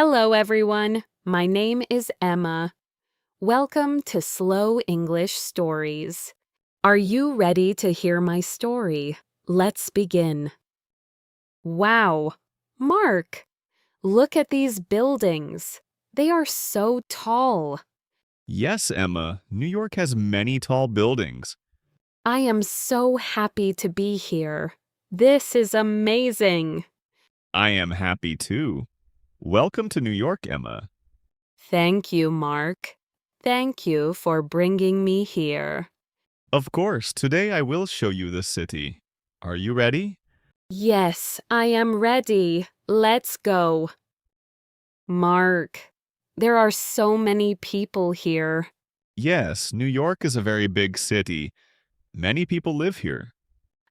Hello, everyone. My name is Emma. Welcome to Slow English Stories. Are you ready to hear my story? Let's begin. Wow, Mark, look at these buildings. They are so tall. Yes, Emma, New York has many tall buildings. I am so happy to be here. This is amazing. I am happy too. Welcome to New York, Emma. Thank you, Mark. Thank you for bringing me here. Of course, today I will show you the city. Are you ready? Yes, I am ready. Let's go. Mark, there are so many people here. Yes, New York is a very big city. Many people live here.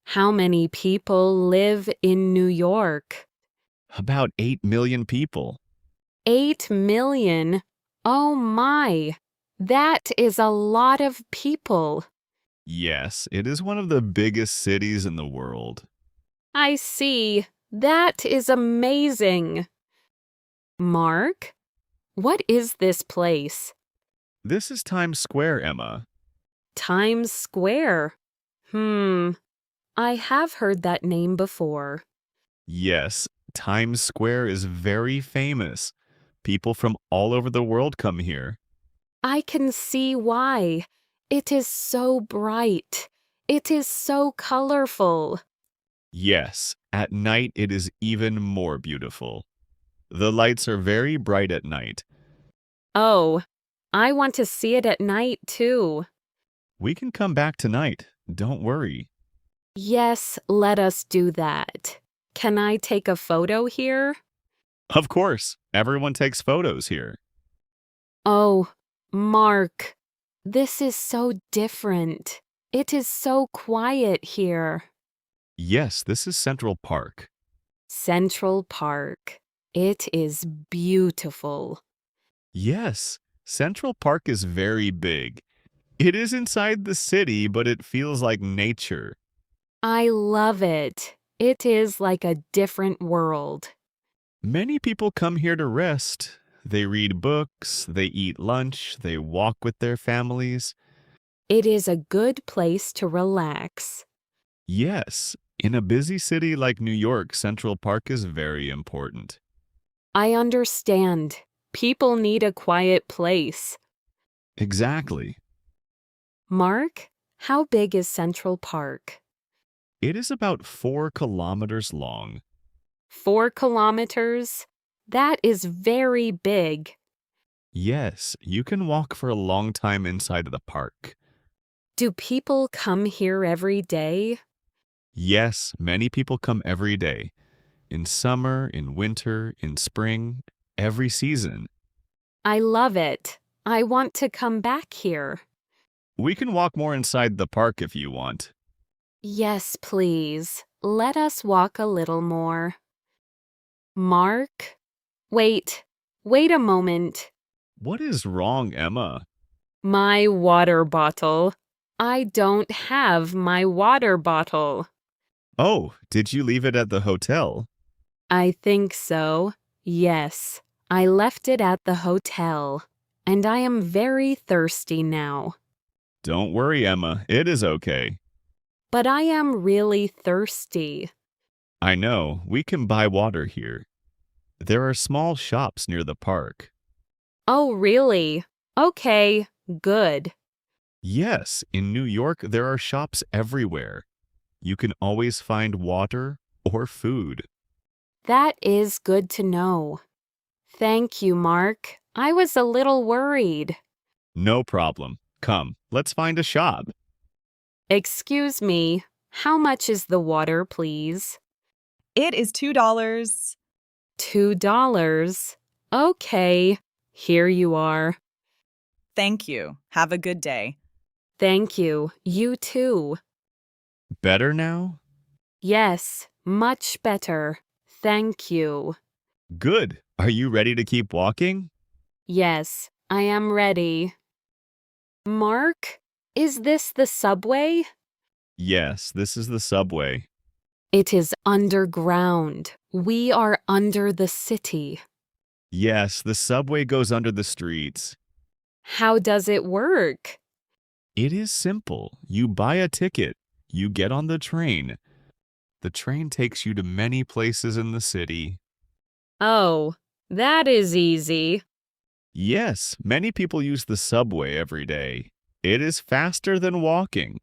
How many people live in New York? About 8 million people. 8 million? Oh my! That is a lot of people. Yes, it is one of the biggest cities in the world. I see. That is amazing. Mark, what is this place? This is Times Square, Emma. Times Square. I have heard that name before. Yes, Times Square is very famous. People from all over the world come here. I can see why. It is so bright. It is so colorful. Yes, at night it is even more beautiful. The lights are very bright at night. Oh, I want to see it at night too. We can come back tonight. Don't worry. Yes, let us do that. Can I take a photo here? Of course, everyone takes photos here. Oh, Mark, this is so different. It is so quiet here. Yes, this is Central Park. Central Park. It is beautiful. Yes, Central Park is very big. It is inside the city, but it feels like nature. I love it. It is like a different world. Many people come here to rest. They read books, they eat lunch, they walk with their families. It is a good place to relax. Yes, in a busy city like New York, Central Park is very important. I understand. People need a quiet place. Exactly. Mark, how big is Central Park? It is about 4 kilometers long. 4 kilometers? That is very big. Yes, you can walk for a long time inside of the park. Do people come here every day? Yes, many people come every day. In summer, in winter, in spring, every season. I love it. I want to come back here. We can walk more inside the park if you want. Yes, please. Let us walk a little more. Mark? Wait a moment. What is wrong, Emma? My water bottle. I don't have my water bottle. Oh, did you leave it at the hotel? I think so. Yes, I left it at the hotel, and I am very thirsty now. Don't worry, Emma. It is okay. But I am really thirsty. I know. We can buy water here. There are small shops near the park. Oh, really? Okay, good. Yes, in New York, there are shops everywhere. You can always find water or food. That is good to know. Thank you, Mark. I was a little worried. No problem. Come, let's find a shop. Excuse me, how much is the water, please? It is $2. $2. Okay, here you are. Thank you. Have a good day. Thank you. You too. Better now? Yes, much better. Thank you. Good. Are you ready to keep walking? Yes, I am ready. Mark, is this the subway? Yes, this is the subway. It is underground. We are under the city. Yes, the subway goes under the streets. How does it work? It is simple. You buy a ticket. You get on the train. The train takes you to many places in the city. Oh, that is easy. Yes, many people use the subway every day. It is faster than walking.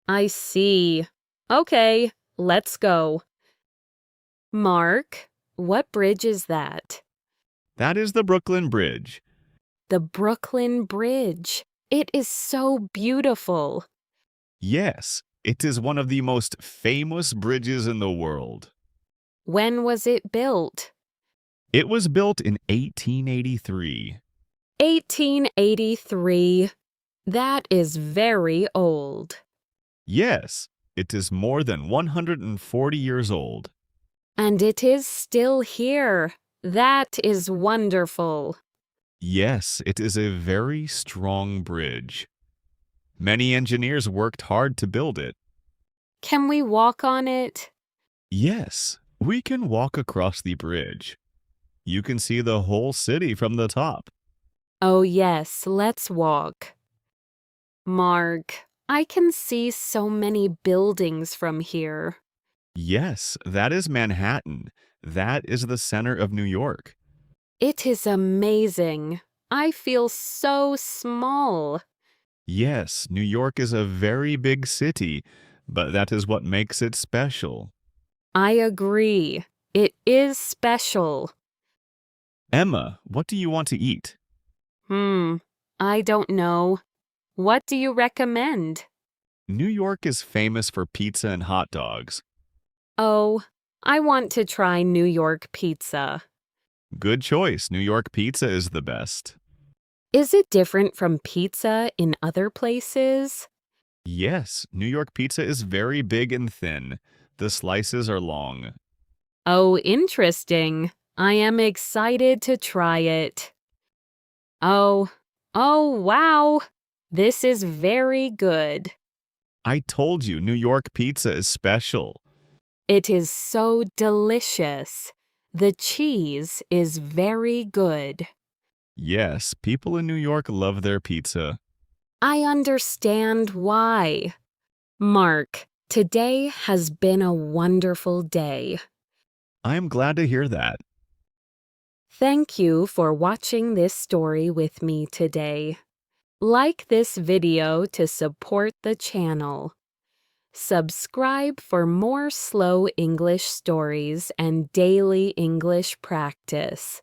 I see. Okay, let's go. Mark, what bridge is that? That is the Brooklyn Bridge. The Brooklyn Bridge. It is so beautiful. Yes, it is one of the most famous bridges in the world. When was it built? It was built in 1883. 1883. That is very old. Yes, it is more than 140 years old. And it is still here. That is wonderful. Yes, it is a very strong bridge. Many engineers worked hard to build it. Can we walk on it? Yes, we can walk across the bridge. You can see the whole city from the top. Oh, yes, let's walk. Mark, I can see so many buildings from here. Yes, that is Manhattan. That is the center of New York. It is amazing. I feel so small. Yes, New York is a very big city, but that is what makes it special. I agree. It is special. Emma, what do you want to eat? I don't know. What do you recommend? New York is famous for pizza and hot dogs. Oh, I want to try New York pizza. Good choice. New York pizza is the best. Is it different from pizza in other places? Yes, New York pizza is very big and thin. The slices are long. Oh, interesting. I am excited to try it. Oh, wow. This is very good. I told you New York pizza is special. It is so delicious. The cheese is very good. Yes, people in New York love their pizza. I understand why. Mark, today has been a wonderful day. I am glad to hear that. Thank you for watching this story with me today. Like this video to support the channel. Subscribe for more slow English stories and daily English practice.